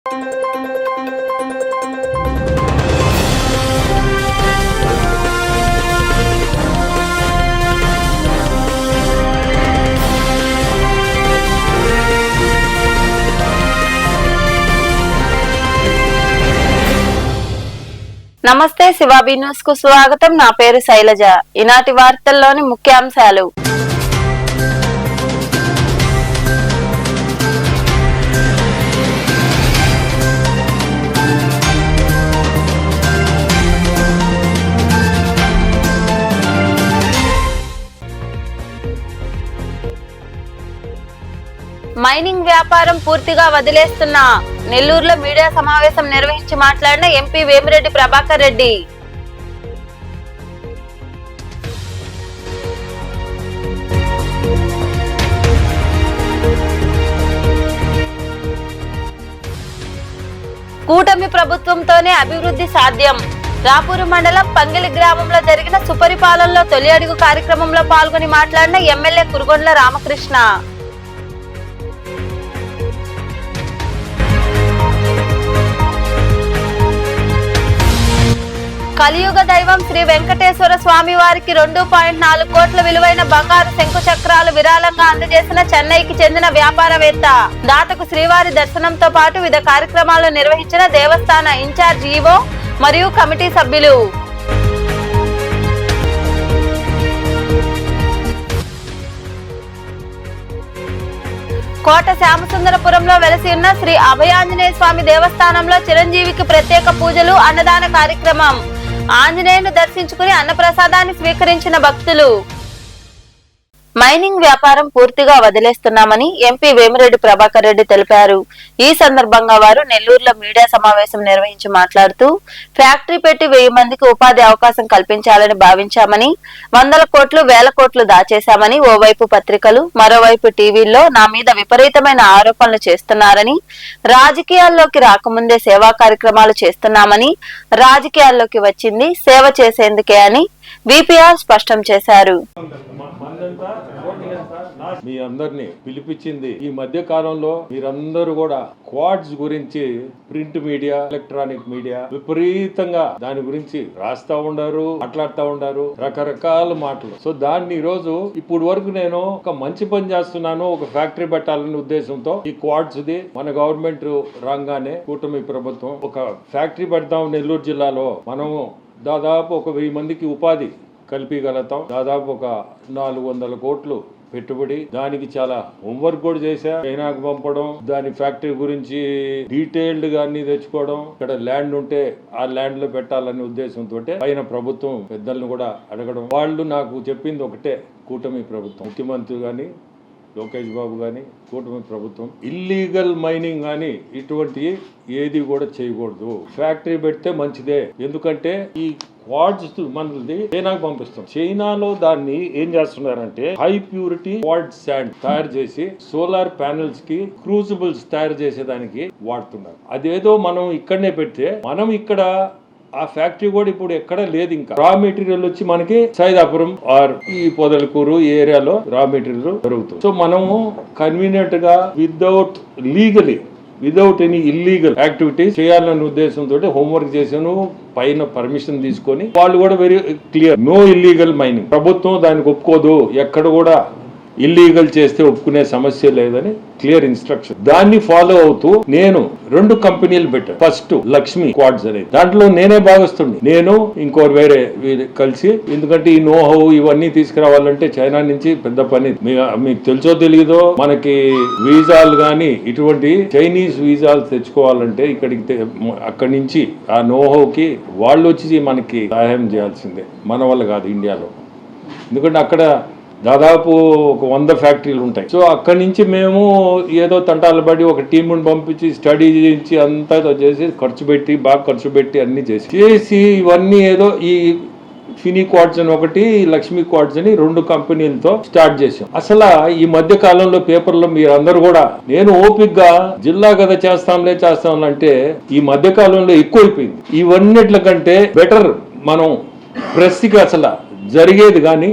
నమస్తే శివాబీ న్యూస్ కు స్వాగతం. నా పేరు శైలజ. ఈనాటి వార్తల్లోని ముఖ్యాంశాలు. మైనింగ్ వ్యాపారం పూర్తిగా వదిలేస్తున్న నెల్లూరులో మీడియా సమావేశం నిర్వహించి మాట్లాడిన ఎంపీ వేమిరెడ్డి ప్రభాకర్ రెడ్డి. కూటమి ప్రభుత్వంతోనే అభివృద్ధి సాధ్యం. రాపూరు మండలం పంగిలి గ్రామంలో జరిగిన సుపరిపాలనలో తొలి అడుగు కార్యక్రమంలో పాల్గొని మాట్లాడిన ఎమ్మెల్యే కురుగొండ్ల రామకృష్ణ. కలియుగ దైవం శ్రీ వెంకటేశ్వర స్వామి వారికి 2.4 కోట్ల విలువైన బంగారు శంకు చక్రాలు విరాళంగా అందజేసిన చెన్నైకి చెందిన వ్యాపారవేత్త. దాతకు శ్రీవారి దర్శనంతో పాటు వివిధ కార్యక్రమాలు నిర్వహించిన దేవస్థాన ఇన్ఛార్జ్ ఈవో మరియు కమిటీ సభ్యులు. కోట శ్యామసుందరపురంలో వెలసి ఉన్న శ్రీ అభయాంజనేయ స్వామి దేవస్థానంలో చిరంజీవికి ప్రత్యేక పూజలు, అన్నదాన కార్యక్రమం. ఆంజనేయుని దర్శించుకుని అన్నప్రసాదాన్ని స్వీకరించిన భక్తులు. మైనింగ్ వ్యాపారం పూర్తిగా వదిలేస్తున్నామని ఎంపీ వేమిరెడ్డి ప్రభాకర్ రెడ్డి తెలిపారు. ఈ సందర్భంగా వారు నెల్లూరులో మీడియా సమావేశం నిర్వహించి మాట్లాడుతూ, ఫ్యాక్టరీ పెట్టి 1000 మందికి ఉపాధి అవకాశం కల్పించాలని భావించామని, 100 కోట్లు 1000 కోట్లు దాచేశామని ఓవైపు పత్రికలు, మరోవైపు టీవీల్లో నా మీద విపరీతమైన ఆరోపణలు చేస్తున్నారని, రాజకీయాల్లోకి రాకముందే సేవా కార్యక్రమాలు చేస్తున్నామని, రాజకీయాల్లోకి వచ్చింది సేవ చేసేందుకే అని విపిఆర్ స్పష్టం చేశారు. మీ అందరినీ పిలిపించింది ఈ మధ్య కాలంలో మీరందరూ కూడా క్వాడ్స్ గురించి ప్రింట్ మీడియా, ఎలక్ట్రానిక్ మీడియా విపరీతంగా దాని గురించి రాస్తా ఉండారు, మాట్లాడుతూ ఉండారు, రకరకాల మాటలు. సో దాన్ని ఈ రోజు ఇప్పుడు వరకు నేను ఒక మంచి పని చేస్తున్నాను, ఒక ఫ్యాక్టరీ పెట్టాలనే ఉద్దేశంతో ఈ క్వాడ్స్ ది మన గవర్నమెంట్ రాగానే కూటమి ప్రభుత్వం ఒక ఫ్యాక్టరీ పెడతాం నెల్లూరు జిల్లాలో. మనము దాదాపు ఒక 1000 మందికి ఉపాధి కల్పించగలుగుతాం. దాదాపు ఒక 400 కోట్లు పెట్టుబడి. దానికి చాలా హోంవర్క్ కూడా చేశా. చైనాకు పంపడం, దాని ఫ్యాక్టరీ గురించి డీటెయిల్డ్ గా అన్ని తెచ్చుకోవడం, ఇక్కడ ల్యాండ్ ఉంటే ఆ ల్యాండ్ లో పెట్టాలనే ఉద్దేశంతో పైన ప్రభుత్వం పెద్దలను కూడా అడగడం. వాళ్ళు నాకు చెప్పింది ఒకటే, కూటమి ప్రభుత్వం, ముఖ్యమంత్రి గాని లోకేష్ బాబు గాని కూటమి ప్రభుత్వం ఇల్లీగల్ మైనింగ్ గాని ఇటువంటి ఏది కూడా చేయకూడదు. ఫ్యాక్టరీ పెడితే మంచిదే. ఎందుకంటే ఈ క్వాడ్స్ మనది చైనాకు పంపిస్తాం. చైనాలో దాన్ని ఏం చేస్తున్నారంటే హై ప్యూరిటీ క్వాడ్ శాండ్ తయారు చేసి సోలార్ ప్యానెల్స్ కి క్రూసిబుల్స్ తయారు చేసేదానికి వాడుతున్నారు. అదేదో మనం ఇక్కడనే పెడితే మనం ఇక్కడ ఆ ఫ్యాక్టరీ కూడా ఇప్పుడు ఎక్కడ లేదు. ఇంకా రా మెటీరియల్ వచ్చి మనకి సైదాపురం ఆర్ ఈ పొదలకూరు ఈ ఏరియాలో రా మెటీరియల్ దొరుకుతుంది. సో మనము కన్వీనియంట్ గా వితౌట్ ఎనీ ఇల్లీగల్ యాక్టివిటీస్ చేయాలనే ఉద్దేశంతో హోంవర్క్ చేశాను. పైన పర్మిషన్ తీసుకొని వాళ్ళు కూడా very clear, no illegal mining. ప్రభుత్వం దానికి ఒప్పుకోదు, ఎక్కడ కూడా ఇల్లీగల్ చేస్తే ఒప్పుకునే సమస్య లేదని క్లియర్ ఇన్స్ట్రక్షన్. దాన్ని ఫాలో అవుతూ నేను 2 కంపెనీలు పెట్టాను. ఫస్ట్ లక్ష్మి క్వాడ్స్ అనేది, దాంట్లో నేనే భాగస్తుడిని, నేను ఇంకోరు వేరే కలిసి. ఎందుకంటే ఈ నో హౌ ఇవన్నీ తీసుకురావాలంటే చైనా నుంచి పెద్ద పని. మీకు తెలుసో తెలీదో, మనకి వీసాలు గాని ఇటువంటి చైనీస్ వీసాలు తెచ్చుకోవాలంటే అక్కడి నుంచి ఆ నో హౌకి వాళ్ళు వచ్చి మనకి సహాయం చేయాల్సిందే, మన వల్ల కాదు ఇండియాలో. ఎందుకంటే అక్కడ దాదాపు ఒక 100 ఫ్యాక్టరీలు ఉంటాయి. సో అక్కడి నుంచి మేము ఏదో తంటాలు పడి ఒక టీముని పంపించి స్టడీ చేయించి అంతా చేసి బాగా ఖర్చు పెట్టి అన్ని చేసి ఇవన్నీ ఏదో ఈ ఫినీ క్వాడ్స్ అని ఒకటి, లక్ష్మీ క్వాడ్స్ అని 2 కంపెనీలతో స్టార్ట్ చేసాం. అసలు ఈ మధ్య కాలంలో పేపర్లో మీరందరూ కూడా నేను ఓపిక్ గా జిల్లా కదా చేస్తాంలే ఈ మధ్య కాలంలో ఎక్కువైపోయింది. ఇవన్నిట్ల కంటే బెటర్ మనం ప్రెస్ కి అసలు జరిగేది కానీ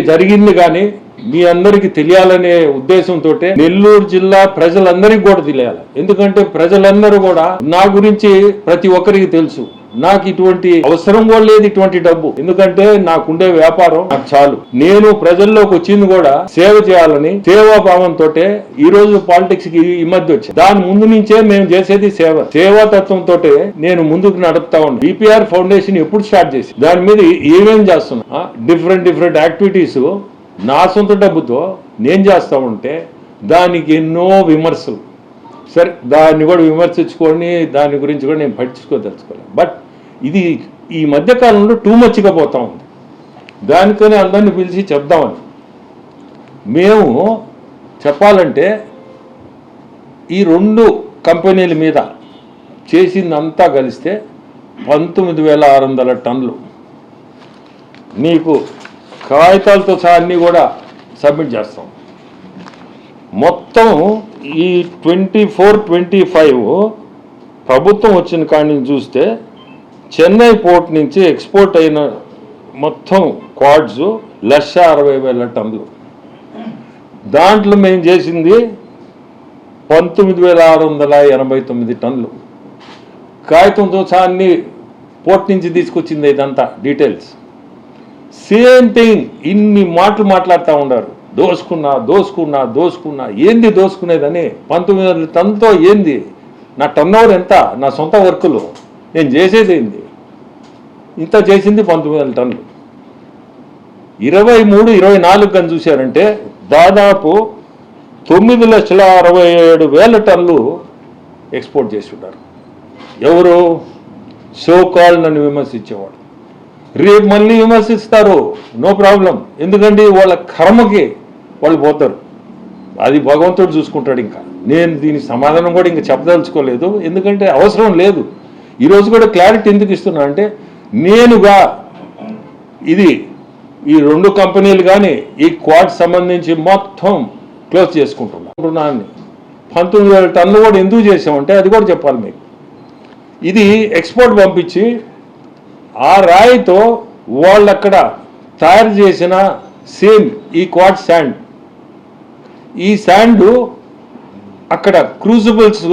జరిగింది కానీ మీ అందరికి తెలియాలనే ఉద్దేశంతో నెల్లూరు జిల్లా ప్రజలందరికీ కూడా తెలియాలి. ఎందుకంటే ప్రజలందరూ కూడా నా గురించి ప్రతి ఒక్కరికి తెలుసు. నాకు ఇటువంటి అవసరం కూడా లేదు ఇటువంటి డబ్బు, ఎందుకంటే నాకుండే వ్యాపారం నాకు చాలు. నేను ప్రజల్లోకి వచ్చింది కూడా సేవ చేయాలని సేవాభావంతో ఈ రోజు పాలిటిక్స్ కి ఈ మధ్య వచ్చి దాని ముందు నుంచే మేము చేసేది సేవాతత్వంతో నేను ముందుకు నడుపుతా ఉన్నాను. బీపీఆర్ ఫౌండేషన్ ఎప్పుడు స్టార్ట్ చేసి దాని మీద ఏమేం చేస్తున్నా డిఫరెంట్ యాక్టివిటీస్ నా సొంత డబ్బుతో నేను చేస్తా ఉంటే దానికి ఎన్నో విమర్శలు. సరే, దాన్ని కూడా విమర్శించుకొని దాని గురించి కూడా నేను పట్టించుకోదలుచుకోలేదు. బట్ ఇది ఈ మధ్యకాలంలో టూ మచ్గా పోతా ఉంది. దానికని అందరిని పిలిచి చెప్దామని మేము చెప్పాలంటే ఈ 2 కంపెనీల మీద చేసిందంతా కలిస్తే 19,600 టన్నులు. నీకు కాగితాలతో సహా అన్నీ కూడా సబ్మిట్ చేస్తాం. మొత్తం ఈ 24-25 ప్రభుత్వం వచ్చిన కాడి నుంచి చూస్తే చెన్నై పోర్ట్ నుంచి ఎక్స్పోర్ట్ అయిన మొత్తం క్వాడ్స్ 1,60,000 టన్నులు. దాంట్లో మేము చేసింది 19,689 టన్నులు. కాగితంతో సహా అన్ని పోర్ట్ నుంచి తీసుకొచ్చింది ఇదంతా డీటెయిల్స్. సేమ్ థింగ్ ఇన్ని మాటలు మాట్లాడుతూ ఉన్నారు. దోసుకున్నా ఏంది దోసుకునేదని. 19,000 టన్నుతో ఏంది? నా టర్న్ ఓవర్ ఎంత? నా సొంత వర్కులు నేను చేసేది ఏంది? ఇంత చేసింది 19,000 టన్నులు. 23-24 కానీ చూశారంటే దాదాపు 9,67,000 టన్నులు ఎక్స్పోర్ట్ చేసి ఉన్నారు. ఎవరు? సోకాల్ నన్ను విమర్శించేవాడు. రేపు మళ్ళీ విమర్శిస్తారు, నో ప్రాబ్లం. ఎందుకంటే వాళ్ళ కర్మకి వాళ్ళు పోతారు, అది భగవంతుడు చూసుకుంటాడు. ఇంకా నేను దీనికి సమాధానం కూడా ఇంకా చెప్పదలుచుకోలేదు, ఎందుకంటే అవసరం లేదు. ఈరోజు కూడా క్లారిటీ ఎందుకు ఇస్తున్నా అంటే నేనుగా ఇది ఈ 2 కంపెనీలు కానీ ఈ క్వాడ్ సంబంధించి మొత్తం క్లోజ్ చేసుకుంటున్నాను. 19,000 టన్నులు కూడా ఎందుకు చేసామంటే అది కూడా చెప్పాలి మీకు. ఇది ఎక్స్పోర్ట్ పంపించి ఆ రాయితో వాళ్ళు అక్కడ తయారు చేసిన సేమ్ ఈ క్వాడ్ శాండ్, ఈ శాండ్ అక్కడ క్రూజిబుల్స్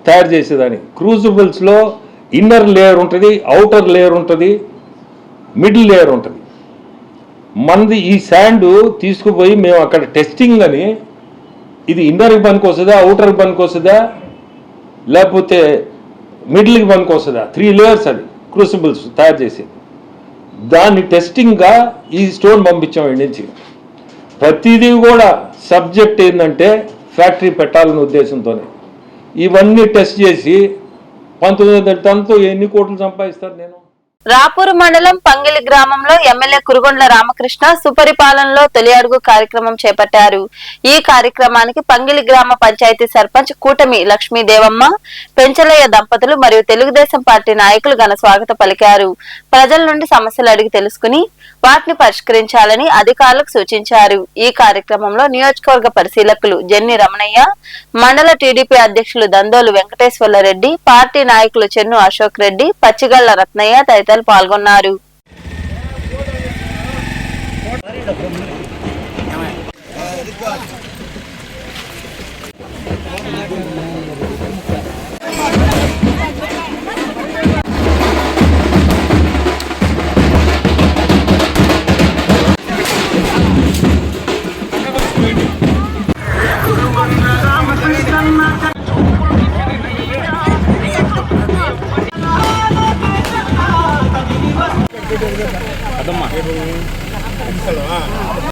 తయారు చేసేదాన్ని. క్రూజిబుల్స్లో ఇన్నర్ లేయర్ ఉంటుంది, అవుటర్ లేయర్ ఉంటుంది, మిడిల్ లేయర్ ఉంటుంది. మనది ఈ శాండ్ తీసుకుపోయి మేము అక్కడ టెస్టింగ్ అని ఇది ఇన్నర్కి పనికి వస్తుందా, అవుటర్కి పనికి వస్తుందా, లేకపోతే మిడిల్కి పనికి వస్తుందా, 3 లేయర్స్ అది క్రూసిబుల్స్ తయారు చేసి దాన్ని టెస్టింగ్గా ఈ స్టోన్ పంపించాం ఇంటి నుంచి. ప్రతిదీ కూడా సబ్జెక్ట్ ఏంటంటే ఫ్యాక్టరీ పెట్టాలనే ఉద్దేశంతోనే ఇవన్నీ టెస్ట్ చేసి 19,000 టన్నుతో ఎన్ని కోట్లు సంపాదిస్తారు. నేను రాపూరు మండలం పంగిలి గ్రామంలో ఎమ్మెల్యే కురుగొండ్ల రామకృష్ణ సుపరిపాలనలో తొలి అడుగు కార్యక్రమం చేపట్టారు. ఈ కార్యక్రమానికి పంగిలి గ్రామ పంచాయతీ సర్పంచ్ కూటమి లక్ష్మీదేవమ్మ, పెంచలయ్య దంపతులు మరియు తెలుగుదేశం పార్టీ నాయకులు ఘన స్వాగతం పలికారు. ప్రజల నుండి సమస్యలు అడిగి తెలుసుకుని వాటిని పరిష్కరించాలని అధికారులకు సూచించారు. ఈ కార్యక్రమంలో నియోజకవర్గ పరిశీలకులు జెన్ని రమణయ్య, మండల టీడీపీ అధ్యక్షులు దందోలు వెంకటేశ్వర్లరెడ్డి, పార్టీ నాయకులు చెన్ను అశోక్ రెడ్డి, పచ్చిగళ్ల రత్నయ్య తదితరులు పాల్గొన్నారు.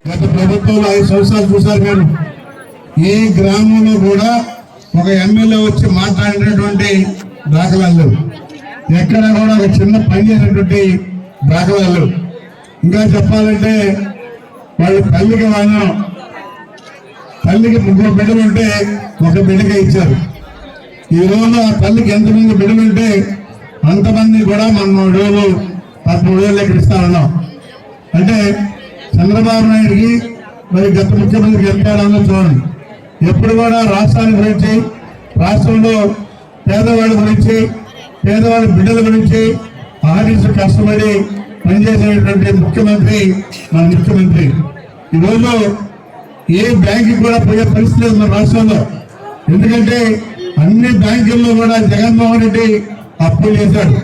గత ప్రభుత్వంలో 5 సంవత్సరాలు చూశారు. నేను ఈ గ్రామంలో కూడా ఒక ఎమ్మెల్యే వచ్చి మాట్లాడినటువంటి దాఖలాలు, ఎక్కడ కూడా ఒక చిన్న పని చేసినటువంటి దాఖలాలు. ఇంకా చెప్పాలంటే వాళ్ళు తల్లికి 3 బిడ్డలు ఉంటే 1 బిడ్డగా ఇచ్చారు. ఈ రోజు ఆ తల్లికి ఎంతమంది బిడ్డలు ఉంటే అంతమంది కూడా మనం 13,000 లెక్క ఇస్తా ఉన్నాం. అంటే చంద్రబాబు నాయుడికి మరి గత ముఖ్యమంత్రికి ఎంత ఉందో చూడండి. ఎప్పుడు కూడా రాష్ట్రాన్ని గురించి, రాష్ట్రంలో పేదవాళ్ళ గురించి, పేదవాళ్ళ బిడ్డల గురించి ఆడించి కష్టపడి పనిచేసేటువంటి ముఖ్యమంత్రి మన ముఖ్యమంత్రి. ఈరోజు ఏ బ్యాంకు కూడా పోయే పరిస్థితి లేదు మన రాష్ట్రంలో. ఎందుకంటే అన్ని బ్యాంకుల్లో కూడా జగన్మోహన్ రెడ్డి అప్పులు చేశాడు.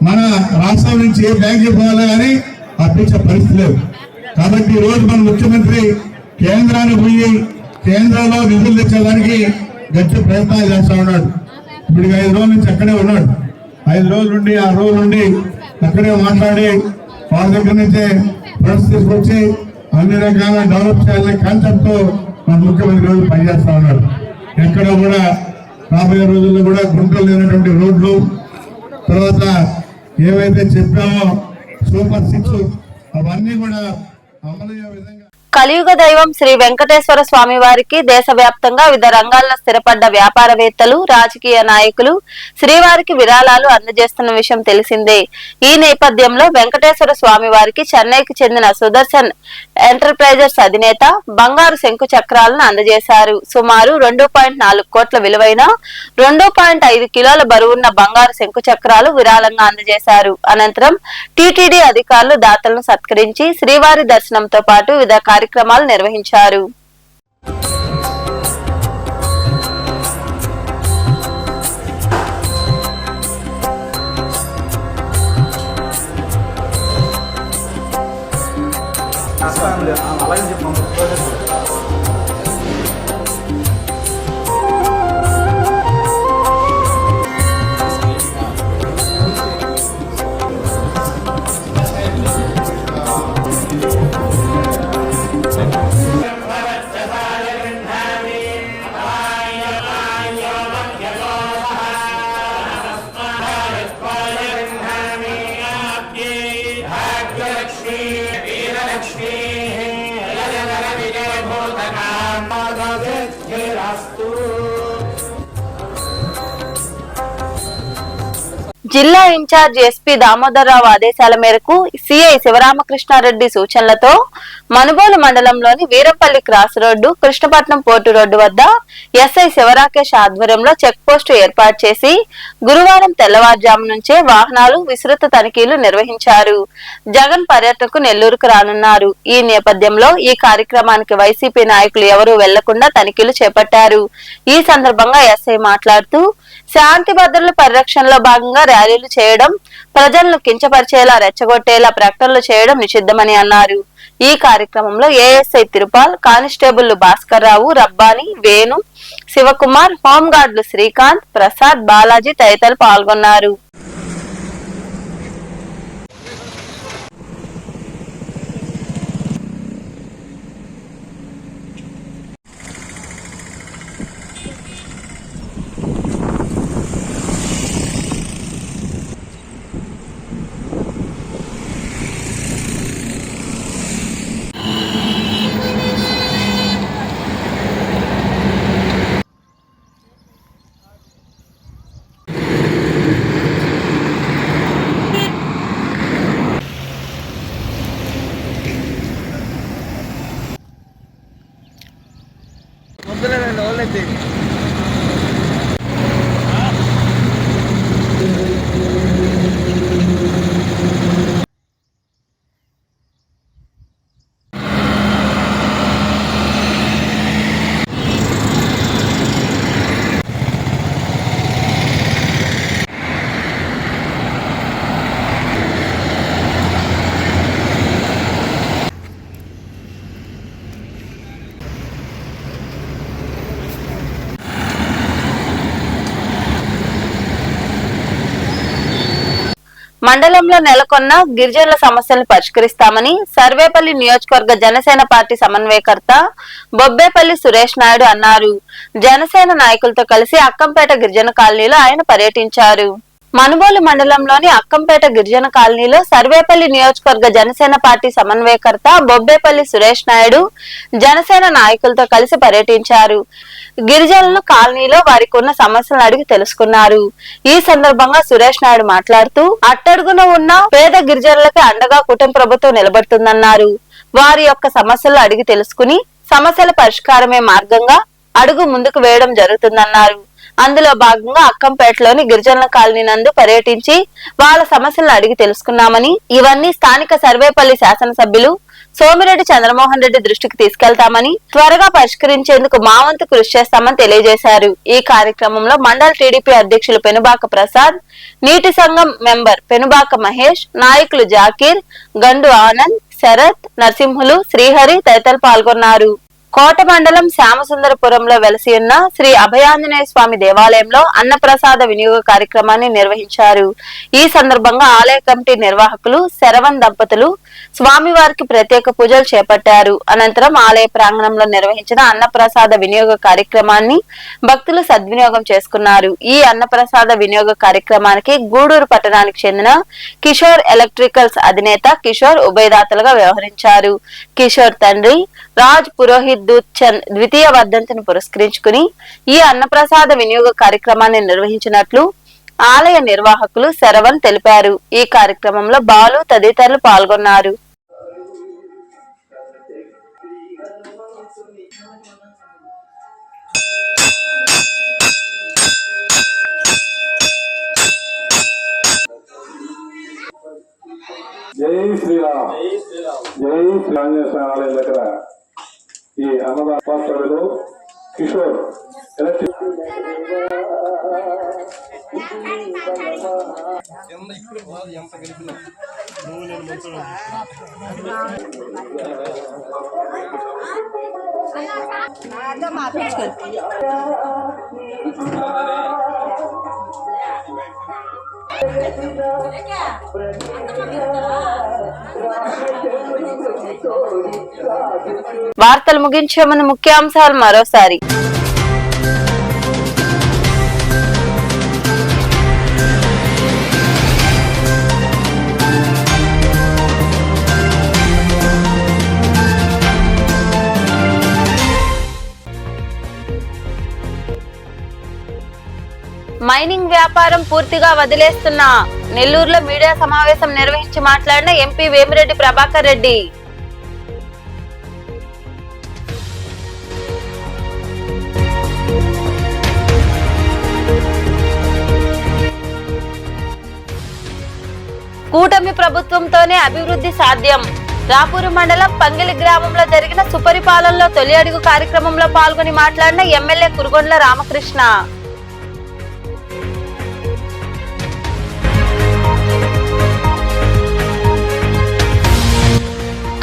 మన రాష్ట్రం నుంచి ఏ బ్యాంకుకి పోవాలో కానీ అప్పించే పరిస్థితి లేదు. కాబట్టి ఈ రోజు మన ముఖ్యమంత్రి కేంద్రానికి పోయి కేంద్రంలో నిధులు తెచ్చేదానికి గట్టి ప్రయత్నాలు చేస్తా ఉన్నాడు. ఇప్పుడు 5 రోజుల నుంచి అక్కడే ఉన్నాడు. 5 రోజుల నుండి 6 రోజుల నుండి అక్కడే మాట్లాడి వాళ్ళ దగ్గర నుంచే ఫండ్స్ తీసుకొచ్చి అన్ని రకాల డెవలప్ చేయాలనే కాన్సెప్ట్ తో మన ముఖ్యమంత్రి రోజు పనిచేస్తా ఉన్నాడు. ఎక్కడ కూడా రాబోయే రోజుల్లో కూడా గుంటలు లేనటువంటి రోడ్లు, తర్వాత ఏవైతే చెప్పామో సూపర్ 6 అవన్నీ కూడా అమలయ్యే విధంగా కలియుగ దైవం శ్రీ వెంకటేశ్వర స్వామి వారికి దేశవ్యాప్తంగా వివిధ రంగాల్లో స్థిరపడ్డ వ్యాపారవేత్తలు, రాజకీయ నాయకులు శ్రీవారికి విరాళాలు అందజేస్తున్న విషయం తెలిసిందే. ఈ నేపథ్యంలో వెంకటేశ్వర స్వామి వారికి చెన్నైకి చెందిన సుదర్శన్ ఎంటర్ప్రైజెస్ అధినేత బంగారు శంకు చక్రాలను అందజేశారు. సుమారు 2.4 కోట్ల విలువైన 2.5 కిలోల బరువున్న బంగారు శంకు చక్రాలు విరాళంగా అందజేశారు. అనంతరం టీటీడీ అధికారులు దాతలను సత్కరించి శ్రీవారి దర్శనంతో పాటు వివిధ కార్యక్రమాలు నిర్వహించారు. జిల్లా ఇన్ఛార్జ్ ఎస్పీ దామోదరరావు ఆదేశాల మేరకు సిఐ శివరామకృష్ణారెడ్డి సూచనలతో మనుబోలు మండలంలోని Veerampalli cross road, Krishnapatnam port road వద్ద ఎస్ఐ శివరాకేష్ ఆధ్వర్యంలో చెక్ పోస్టు ఏర్పాటు చేసి గురువారం తెల్లవారుజాము నుంచే వాహనాలు విస్తృత తనిఖీలు నిర్వహించారు. జగన్ పర్యటనకు నెల్లూరుకు రానున్నారు. ఈ నేపథ్యంలో ఈ కార్యక్రమానికి వైసీపీ నాయకులు ఎవరూ వెళ్లకుండా తనిఖీలు చేపట్టారు. ఈ సందర్భంగా ఎస్ఐ మాట్లాడుతూ శాంతి భద్రతల పరిరక్షణలో భాగంగా ర్యాలీలు చేయడం, ప్రజలను కించపరిచేలా, రెచ్చగొట్టేలా ప్రకటనలు చేయడం నిషిద్ధమని అన్నారు. ఈ కార్యక్రమంలో ఏఎస్ఐ తిరుపాల్, కానిస్టేబుల్ భాస్కర్ రావు, రబ్బాని, వేణు, శివకుమార్, హోంగార్డులు శ్రీకాంత్, ప్రసాద్, బాలాజీ తదితరులు పాల్గొన్నారు. మండలంలో నెలకొన్న గిరిజనుల సమస్యలను పరిష్కరిస్తామని సర్వేపల్లి నియోజకవర్గ జనసేన పార్టీ సమన్వయకర్త బొబ్బేపల్లి సురేష్ నాయుడు అన్నారు. జనసేన నాయకులతో కలిసి అక్కంపేట గిరిజన కాలనీలో ఆయన పర్యటించారు. మనుబోలు మండలంలోని అక్కంపేట గిరిజన కాలనీలో సర్వేపల్లి నియోజకవర్గ జనసేన పార్టీ సమన్వయకర్త బొబ్బేపల్లి సురేష్ నాయుడు జనసేన నాయకులతో కలిసి పర్యటించారు. గిరిజనులను కాలనీలో వారికి ఉన్న సమస్యలను అడిగి తెలుసుకున్నారు. ఈ సందర్భంగా సురేష్ నాయుడు మాట్లాడుతూ అట్టడుగున ఉన్న పేద గిరిజనులకి అండగా కూటమి ప్రభుత్వం నిలబడుతుందన్నారు. వారి యొక్క సమస్యలు అడిగి తెలుసుకుని సమస్యల పరిష్కారమే మార్గంగా అడుగు ముందుకు వేయడం జరుగుతుందన్నారు. అందులో భాగంగా అక్కంపేటలోని గిరిజనుల కాలనీ నందు పర్యటించి వాళ్ళ సమస్యలను అడిగి తెలుసుకున్నామని, ఇవన్నీ స్థానిక సర్వేపల్లి శాసనసభ్యులు సోమిరెడ్డి చంద్రమోహన్ రెడ్డి దృష్టికి తీసుకెళ్తామని, త్వరగా పరిష్కరించేందుకు మా వంతు కృషి చేస్తామని తెలియజేశారు. ఈ కార్యక్రమంలో మండల టీడీపీ అధ్యక్షులు పెనుబాక ప్రసాద్, నీటి సంఘం మెంబర్ పెనుబాక మహేష్, నాయకులు జాకీర్, గండు ఆనంద్, శరత్, నరసింహులు, శ్రీహరి తదితరులు పాల్గొన్నారు. కోట మండలం శ్యామసుందరపురంలో వెలసి ఉన్న శ్రీ అభయాంజనేయ స్వామి దేవాలయంలో అన్నప్రసాద వినియోగ కార్యక్రమాన్ని నిర్వహించారు. ఈ సందర్భంగా ఆలయ కమిటీ నిర్వాహకులు శరవణ్ దంపతులు స్వామివారికి ప్రత్యేక పూజలు చేపట్టారు. అనంతరం ఆలయ ప్రాంగణంలో నిర్వహించిన అన్నప్రసాద వినియోగ కార్యక్రమాన్ని భక్తులు సద్వినియోగం చేసుకున్నారు. ఈ అన్నప్రసాద వినియోగ కార్యక్రమానికి గూడూరు పట్టణానికి చెందిన కిషోర్ ఎలక్ట్రికల్స్ అధినేత కిషోర్ ఉభయదాతలుగా వ్యవహరించారు. కిషోర్ తండ్రి రాజ్ పురోహిత్ దూత్ చంద్ ద్వితీయ వర్ధంతిని పురస్కరించుకుని ఈ అన్నప్రసాద వినియోగ కార్యక్రమాన్ని నిర్వహించినట్లు ఆలయ నిర్వాహకులు శరవణ్ తెలిపారు. ఈ కార్యక్రమంలో బాలు తదితరులు పాల్గొన్నారు. జై శ్రీరామ్. జై శ్రీరాంజనేయ స్వామి ఆలయం దగ్గర ఈ అన్నదాన కిషోర్ ఎలక్ట్రిక్ వార్తలు ముగించే ముందు ముఖ్యాంశాలు మరోసారి. మైనింగ్ వ్యాపారం పూర్తిగా వదిలేస్తున్న నెల్లూరులో మీడియా సమావేశం నిర్వహించి మాట్లాడిన ఎంపీ వేమిరెడ్డి ప్రభాకర్ రెడ్డి. కూటమి ప్రభుత్వంతోనే అభివృద్ధి సాధ్యం. రాపూరు మండలం పంగిలి గ్రామంలో జరిగిన సుపరిపాలనలో తొలి అడుగు కార్యక్రమంలో పాల్గొని మాట్లాడిన ఎమ్మెల్యే కురుగొండ్ల రామకృష్ణ.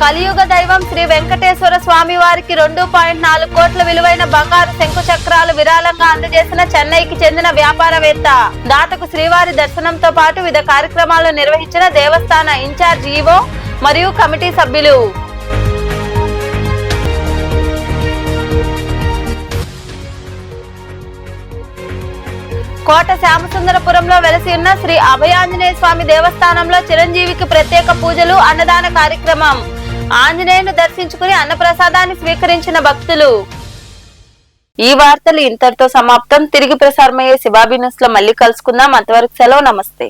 కలియుగ దైవం శ్రీ వెంకటేశ్వర స్వామి వారికి 2.4 కోట్ల విలువైన బంగారు శంకు చక్రాలు విరాళంగా అందజేసిన చెన్నైకి చెందిన వ్యాపారవేత్త. దాతకు శ్రీవారి దర్శనంతో పాటు వివిధ కార్యక్రమాలు నిర్వహించిన దేవస్థాన ఇన్ఛార్జ్ ఈవో మరియు కమిటీ సభ్యులు. కోట శ్యామసుందరపురంలో వెలసి ఉన్న శ్రీ అభయాంజనేయ స్వామి దేవస్థానంలో చిరంజీవికి ప్రత్యేక పూజలు, అన్నదాన కార్యక్రమం. ఆంజనేయును దర్శించుకుని అన్నప్రసాదాన్ని స్వీకరించిన భక్తులు. ఈ వార్తలు ఇంతటితో సమాప్తం. తిరిగి ప్రసారమయ్యే శివాబి న్యూస్ లో మళ్ళీ కలుసుకుందాం. అంతవరకు సెలవు. నమస్తే.